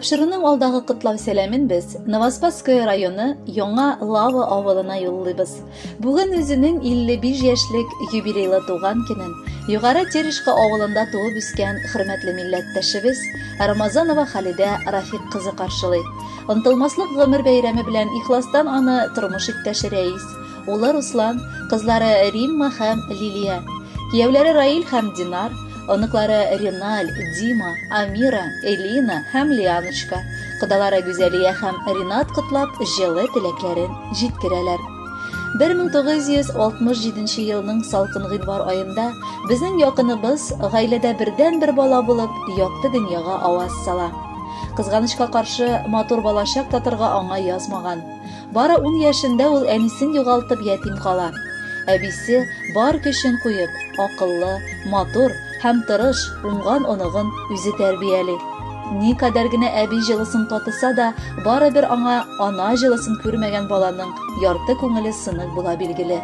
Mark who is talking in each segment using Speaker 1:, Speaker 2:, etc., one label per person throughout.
Speaker 1: Тапшыруның алдагы кытлау сәламен без Новоспасское районы Яңа Лава авылына юллыйбыз. Бүген үзенең 55 яшьлек юбилейлы туган көнен Югары Терешка авылында туып үскән хөрмәтле милләттәшебез Рамазанова Халидә Рафик кызы каршылый. Онтылмаслык гомер бәйрәме белән ихластан аны тормыш иптәше Рәис, улы Руслан, кызлары Римма һәм Лилия, кияүләре Раил һәм Динар, оныклары Риналь, Дима, Амира, Элина һәм Лианочка, кодалары Гүзәлия һәм Ринат котлап җылы теләкләрен җиткерәләр. 1967 елның салкын гыйнвар аенда безнең якыныбыз гаиләдә бердән-бер бала булып якты дөньяга аваз сала. Кызганычка каршы матур балачак татырга аңа язмаган. Бары 10 яшендә ул әнисен югалтып ятим кала. Әбисе бар көчен куеп, акыллы, матур һәм тырыш, уңган оныгын үзе тәрбияли. Никадәр генә әби җылысын татыса да, барыбер аңа ана җылысын күрмәгән баланың ярты күңеле сынык була билгеле.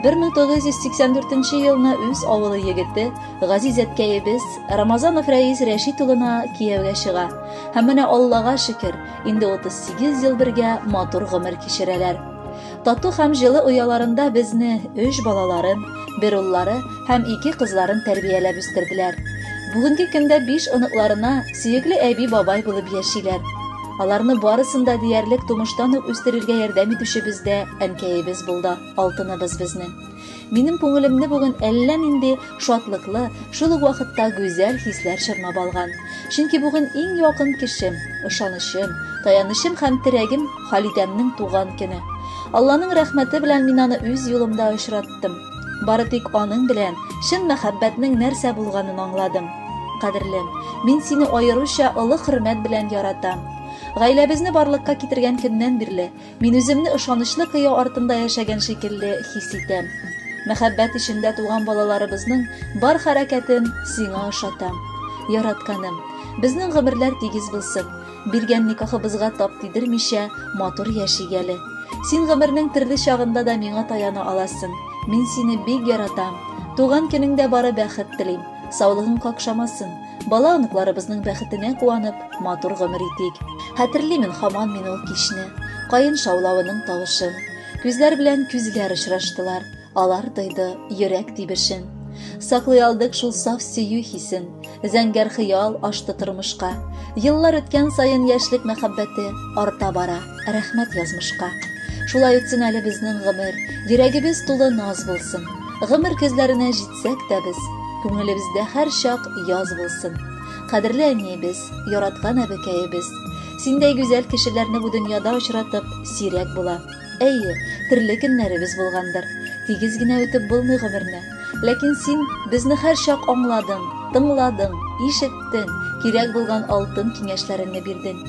Speaker 1: 1984 елны үз авылы егете Газизәткәебез Рамазанов Рәис Рәшит улына кияүгә чыга. Һәм менә Аллага шөкер, инде 38 ел бергә матур гомер кичерәләр. Тату һәм җылы уяларында безне 3 балаларын, бер уллары һәм 2 кызларын тәрбияләп үстерделәр. Бүгенге көндә 5 оныкларына сөекле әби-бабай булып яшиләр. Аларны барысын да диярлек тумыштан ук үстерергә ярдәм итүчебез дә әнкәебез булды, алтыныбыз безнең. Минем күңелемне бүген әллә нинди шатлыклы, шул ук вакытта гүзәл хисләр чорнап алган. Чөнки бүген иң якын кешем, ышанычым, таянычым һәм терәгем Халидәмнең туган көне. Алланың рәхмәте белән мин аны үз юлымда очраттым. Бары тик аның белән чын мәхәббәтнең нәрсә булганын аңладым. Кадерлем, мин сине аеруча олы хөрмәт белән яратам. Гаиләбезне барлыкка китергән көннән бирле мин үземне ышанычлы кыя артында яшәгән шикелле хис итәм. Мәхәббәт ичендә туган балаларыбызның бар хәрәкәтен сиңа ышатам. Яратканым, безнең гомерләр тигез булсын. Биргән никахыбызга тап тидермичә матур яшигәле. Син гомернең төрле чагында да миңа таяна аласың. Мин сине бик яратам. Туган көнеңдә бары бәхет телим. Саулыгың какшамасын. Бала оныкларыбызның бәхетенә куанып, матур гомер итик. Хәтерлимен һаман мин ул кичне. Кайын шаулавының тавышын. Күзләр белән күзләр очраштылар. Алар тойды йөрәк тибешен. Саклый алдык шул саф сөю хисен. Зәңгәр хыял ашты тормышка. Еллар үткән саен яшьлек мәхәббәте арта бара. Рәхмәт язмышка. Шулай үтсен әле безнең гомер. Йөрәгебез тулы наз булсын. Гомер көзләренә җитсәк тә без, күңелебездә һәр чак яз булсын. Кадерле әниебез, яраткан әбекәебез, синдәй гүзәл кешеләрне бу дөньяда очратып сирәк була. Әйе, төрле көннәребез булгандыр. Тигез генә үтеп булмый гомерне. Ләкин син безне һәр чак аңладың, тыңладың, ишеттең, кирәк булган алтын киңәшләреңне бирдең.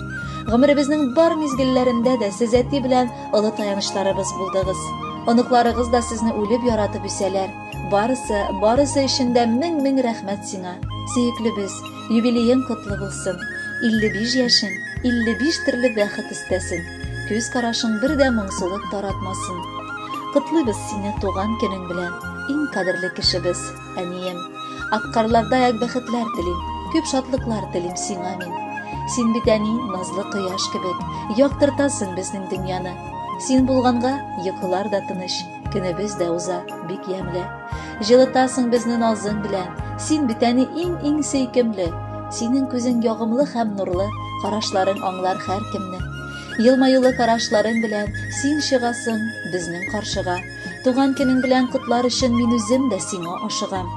Speaker 1: Гомеребезнең бар мизгелләрендә дә сез әти белән олы таянычларыбыз булдыгыз. Оныкларыгыз да сезне үлеп яратып үсәләр. Барысы өчендә мең рәхмәт сиңа. Сөеклебез, юбилеең котлы булсын. 55 яшең, 55 төрле бәхет истәсен. Күз карашың бер дә моңсулык таратмасын. Котлыйбыз сине туган көнең белән, иң кадерле кешебез, әнием. Аккарларда як бәхетләр телим, күп шатлыклар телим сиңа мин. Син бит әни назлы кояш кебек, яктыртасың безнең дөньяны. Син булганга йокылар да тыныч, көнебез дә уза бик ямьле. Җылытасың безне назың белән, син бит әни иң сөйкемле. Синең күзең ягымлы һәм нурлы, карашларың аңлар һәркемне. Елмаюлы карашларың белән син чыгасың безнең каршыга. Туган көнең белән котлар өчен мин үзем дә сиңа ашыгам.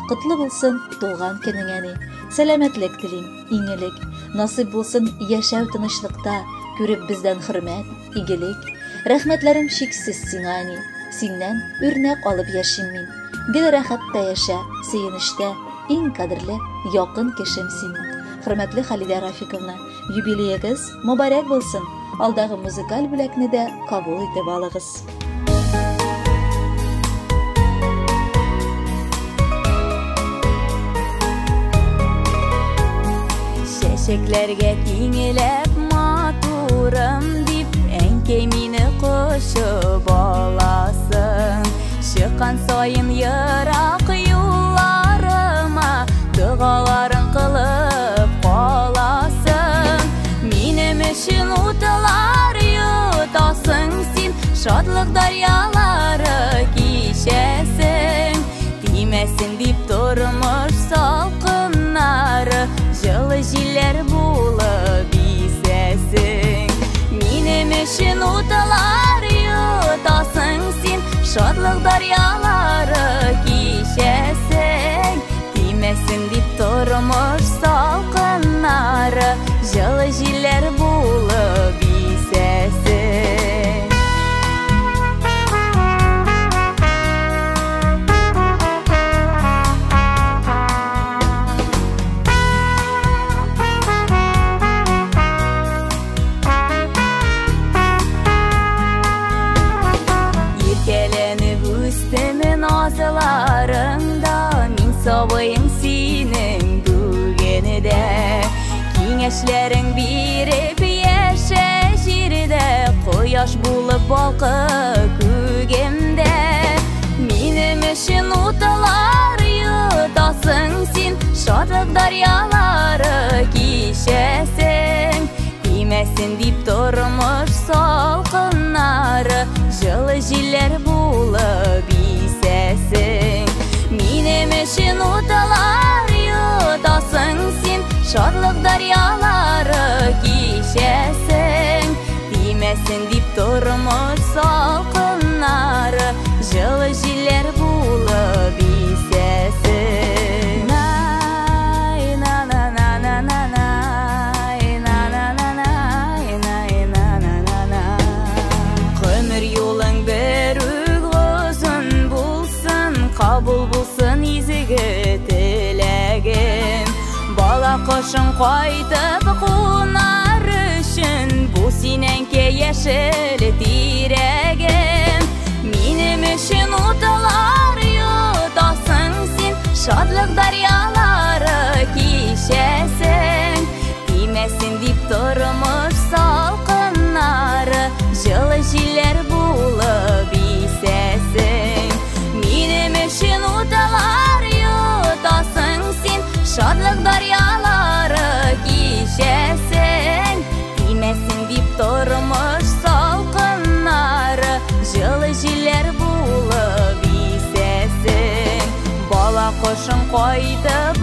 Speaker 1: Котлы булсын туган көнең әни. Сәламәтлек телим, иңелек. Насыйп булсын яшәү тынычлыкта, күреп бездән хөрмәт, игелек. Рәхмәтләрем чиксез сиңа әни. Синнән үрнәк алып яшим мин. Гел рәхәттә яшә, сөенештә, иң кадерле, якын кешем син. Хөрмәтле Халидә Рафиковна, юбилеегез мөбарәк булсын. Алдагы музыкаль бүләкне дә кабул итеп алыгыз.
Speaker 2: Чәчәкләргә тиңеләп матурым дип, әнкәй мине кушып аласың. Чыккан саен ерак юлларыма дугаларын кылып каласың. şadlık daryaları kişesin. Tiymesin dip durmuş salkınları, жылы жiller bulup bizesin. Minim için utalar yutasın sen, şadlık daryaları kişesin. Tiymesin dip durmuş salkınları, жылы жiller bulup bizesin. Nazılarında min sobayım senin düğenide. Kengeşlerin birip yaşa jirde, koyaş bulup balkı kügemde. Minim için utalar yutasın sen, şadlık daryaları kişesin. Tiymesin dip durmuş salkınları, жылы жiller bulup bizesin. Minim için utalar yutasın sen, şadlık daryaları kişesin. Tiymesin dip durmuş salkınları, жылы жiller bulup bizesin. Kabul bulsun izigi tilegim. Bala koşun qaytıp kunar üçün, bu sinenke yeşil tiregim. Minim üçün utalar yutasın sen, şadlık daryaları kişesin. Tiymesin dip durmuş salkınları, жылы жiller bulup bizesin. Minim için utalar yutasın sen, şadlık daryaları kişesin. Tiymesin dip durmuş salkınları, жылы жiller bulup bizesin. Bala koşun qaytıp